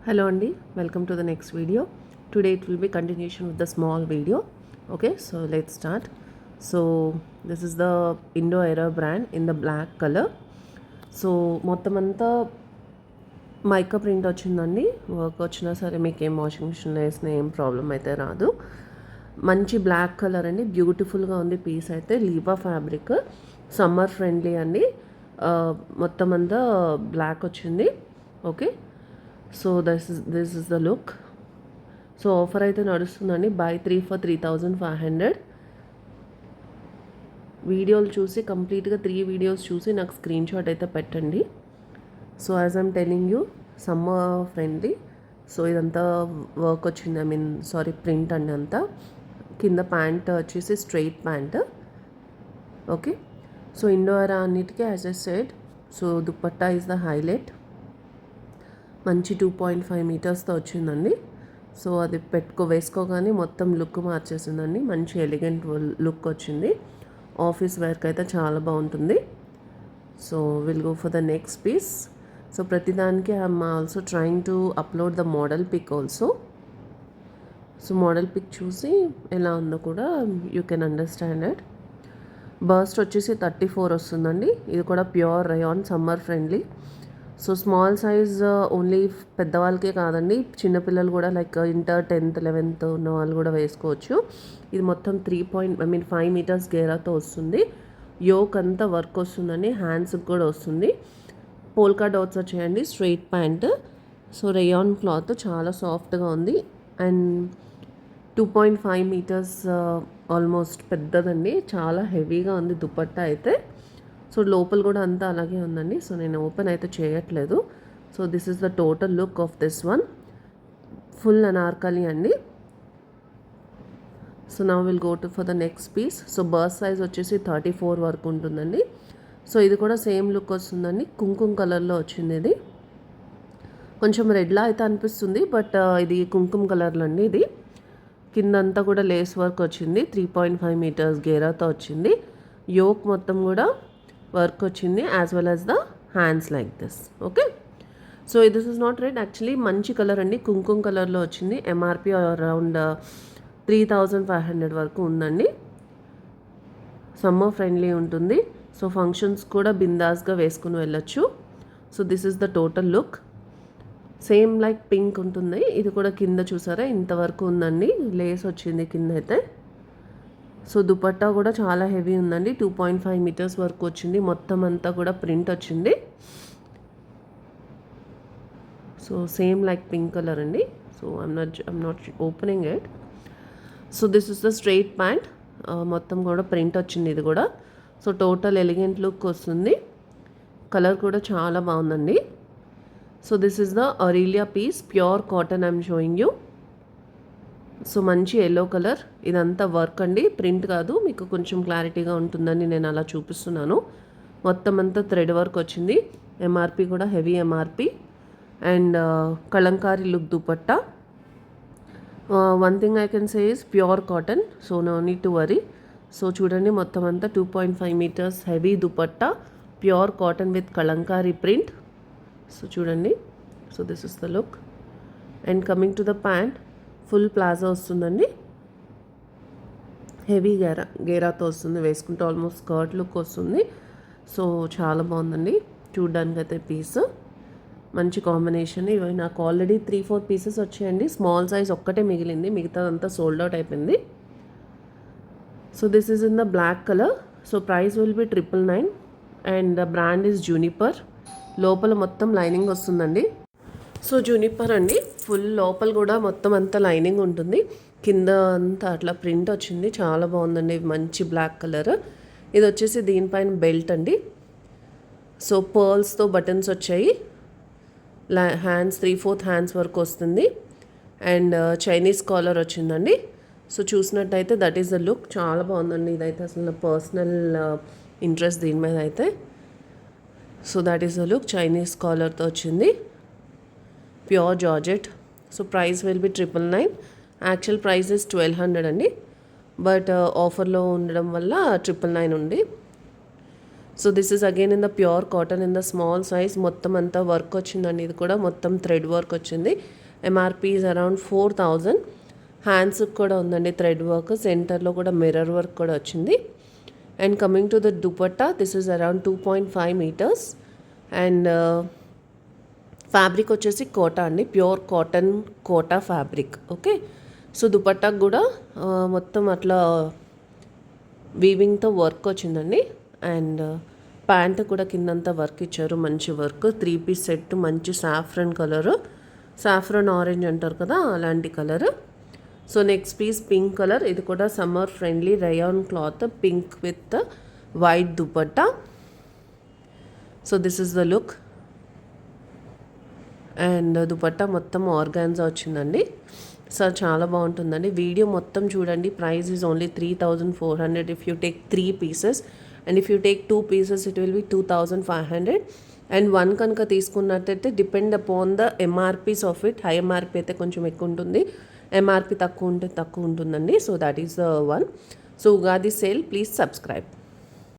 Hello Andy, welcome to the next video. Today it will be continuation with the small video. Okay, so let's start. So this is the Indo Era brand in the black color. So మొత్తం అంతా mica print వచ్చిందండి. Work వచ్చినా సరే మీకు ఏం washing మిషన్లో వేసిన ఏం ప్రాబ్లం అయితే రాదు. మంచి బ్లాక్ కలర్ అండి, బ్యూటిఫుల్గా ఉంది పీస్ అయితే. లీవా ఫ్యాబ్రిక్, సమ్మర్ ఫ్రెండ్లీ అండి. మొత్తం అంతా బ్లాక్ వచ్చింది. Okay, so this is the look. So offer అయితే నడుస్తుందండి, బై 3 for 3,500. వీడియోలు చూసి కంప్లీట్గా 3 వీడియోస్ చూసి నాకు స్క్రీన్ షాట్ అయితే పెట్టండి. So as I'm telling you, summer friendly. So ఇదంతా వర్క్ వచ్చింది, ప్రింట్ అండి అంతా. కింద ప్యాంట్ వచ్చేసి straight pant. Okay, so Indo ఎరా అన్నిటికీ as I said. So dupatta is the highlight. మంచి 2.5 మీటర్స్తో వచ్చిందండి. సో అది వేసుకోగానే మొత్తం లుక్ మార్చేసిందండి. మంచి ఎలిగెంట్ లుక్ వచ్చింది. ఆఫీస్ వేర్కి అయితే చాలా బాగుంటుంది. So will go for the next piece. So ప్రతిదానికి I'm also trying to upload the model pic also. So model pic చూసి ఎలా ఉందో కూడా you can understand it. Bust వచ్చేసి 34 వస్తుందండి. ఇది కూడా pure rayon, summer friendly. So small size only పెద్దవాళ్ళకే కాదండి, చిన్నపిల్లలు కూడా లైక్ ఇంటర్ 10th 11th ఉన్న వాళ్ళు కూడా వేసుకోవచ్చు. ఇది మొత్తం 5 మీటర్స్ గేరాతో వస్తుంది. యోక్ అంతా వర్క్ వస్తుందండి, హ్యాండ్స్కి కూడా వస్తుంది. పోల్కా డాట్స్ వచ్చాయండి. Straight pant. So rayon cloth చాలా సాఫ్ట్గా ఉంది. అండ్ 2.5 మీటర్స్ ఆల్మోస్ట్ పెద్దదండి. చాలా హెవీగా ఉంది దుపట్టా అయితే. సో లోపల కూడా అంతా అలాగే ఉందండి. సో నేను ఓపెన్ అయితే చేయట్లేదు. So this is the total look of this one. Full anarkali అండి. So now will go to for the next piece. So bust size వచ్చేసి 34 వరకు ఉంటుందండి. సో ఇది కూడా సేమ్ లుక్ వస్తుందండి. కుంకుమ కలర్లో వచ్చింది. ఇది కొంచెం రెడ్లా అయితే అనిపిస్తుంది, బట్ ఇది కుంకుమ కలర్లో అండి. ఇది కిందంతా కూడా లేస్ వర్క్ వచ్చింది. 3.5 మీటర్స్ గేరాతో వచ్చింది. యోక్ మొత్తం కూడా వర్క్ వచ్చింది, as well as the hands like this. Okay, so this is not red, actually మంచి కలర్ అండి, కుంకుమ కలర్లో వచ్చింది. ఎంఆర్పి అరౌండ్ 3,500 వరకు ఉందండి. సమ్మర్ ఫ్రెండ్లీ ఉంటుంది. సో ఫంక్షన్స్ కూడా బిందాస్గా వేసుకుని వెళ్ళొచ్చు. So this is the total look. Same like pink ఉంటుంది. ఇది కూడా కింద చూసారా ఇంతవరకు ఉందండి, లేస్ వచ్చింది కింద అయితే. సో దుపట్టా కూడా చాలా హెవీ ఉందండి. 2.5 మీటర్స్ వరకు వచ్చింది. మొత్తం అంతా కూడా ప్రింట్ వచ్చింది. So same like pink colour అండి. So I'm not opening it. So this is the straight pant. మొత్తం కూడా ప్రింట్ వచ్చింది ఇది కూడా. సో టోటల్ ఎలిగెంట్ లుక్ వస్తుంది. కలర్ కూడా చాలా బాగుందండి. So this is the Aurelia piece, pure cotton I'm showing you. So మంచి ఎల్లో కలర్. ఇదంతా వర్క్ అండి, ప్రింట్ కాదు. మీకు కొంచెం క్లారిటీగా ఉంటుందని నేను అలా చూపిస్తున్నాను. మొత్తం అంతా థ్రెడ్ వర్క్ వచ్చింది. ఎంఆర్పి కూడా heavy MRP. And kalamkari look dupatta. One thing I can say is pure cotton, so no need to worry. So చూడండి మొత్తం అంతా 2.5 metres heavy dupatta, pure cotton with kalamkari print. So చూడండి. So this is the look. And coming to the pant, full palazzo వస్తుందండి. Heavy గేరాతో వస్తుంది. వేసుకుంటే almost skirt look వస్తుంది. సో చాలా బాగుందండి చూడ్డానికి అయితే పీస్. మంచి కాంబినేషన్. ఇవి నాకు ఆల్రెడీ 3-4 పీసెస్ వచ్చాయండి. స్మాల్ సైజ్ ఒక్కటే మిగిలింది, మిగతాదంతా సోల్డ్ అవుట్ అయిపోయింది. So this is in the black colour. So price will be 999 and the brand is Juniper. లోపల మొత్తం లైనింగ్ వస్తుందండి. సో జూనిపర్ అండి, ఫుల్ లోపల కూడా మొత్తం అంతా లైనింగ్ ఉంటుంది. కింద అంతా అట్లా ప్రింట్ వచ్చింది, చాలా బాగుందండి. మంచి బ్లాక్ కలర్. ఇది వచ్చేసి దీనిపైన బెల్ట్ అండి. సో పర్ల్స్తో బటన్స్ వచ్చాయి. హ్యాండ్స్ 3/4 హ్యాండ్స్ వరకు వస్తుంది. అండ్ చైనీస్ కాలర్ వచ్చిందండి. సో చూసినట్టయితే దట్ ఈస్ ద లుక్. చాలా బాగుందండి. ఇదైతే అసలు నా పర్సనల్ ఇంట్రెస్ట్ దీని మీద అయితే. So that is the look. Chinese కాలర్తో వచ్చింది, pure georgette. So price will be 999. Actual price is 1,200 అండి, బట్ ఆఫర్లో ఉండడం వల్ల 999 ఉంది. So this is again in the pure cotton in the small size. మొత్తం అంతా వర్క్ వచ్చిందండి. ఇది కూడా మొత్తం థ్రెడ్ వర్క్ వచ్చింది. MRP is around 4000. హ్యాండ్స్కి కూడా ఉందండి థ్రెడ్ వర్క్. సెంటర్లో కూడా మిర్రర్ వర్క్ కూడా వచ్చింది. And coming to the dupatta, this is around 2.5 metres. And fabric వచ్చేసి కోటా అండి, pure cotton Kota fabric. Okay, so దుపట్టాకు కూడా మొత్తం అట్లా వీవింగ్తో వర్క్ వచ్చిందండి. అండ్ ప్యాంట్ కూడా కిందంతా వర్క్ ఇచ్చారు, మంచి వర్క్. 3 పీస్ సెట్, మంచి సాఫ్రన్ కలరు, సాఫ్రన్ ఆరెంజ్ అంటారు కదా అలాంటి colour. So next piece pink colour. ఇది కూడా summer friendly rayon cloth, pink with white dupatta. So this is the look. And dupatta మొత్తం ఆర్గాన్జా వచ్చిందండి. సో చాలా బాగుంటుందండి. వీడియో మొత్తం చూడండి. Price is only 3400 if you take 3 pieces, and if you take 2 pieces it will be 2500. And 1 కనుక తీసుకున్నట్టయితే depend upon the MRPs of it. High MRP అయితే కొంచెం ఎక్కువ ఉంటుంది, ఎంఆర్పీ తక్కువ ఉంటే తక్కువ ఉంటుందండి. So that is the one. So Ugadi sale, please subscribe.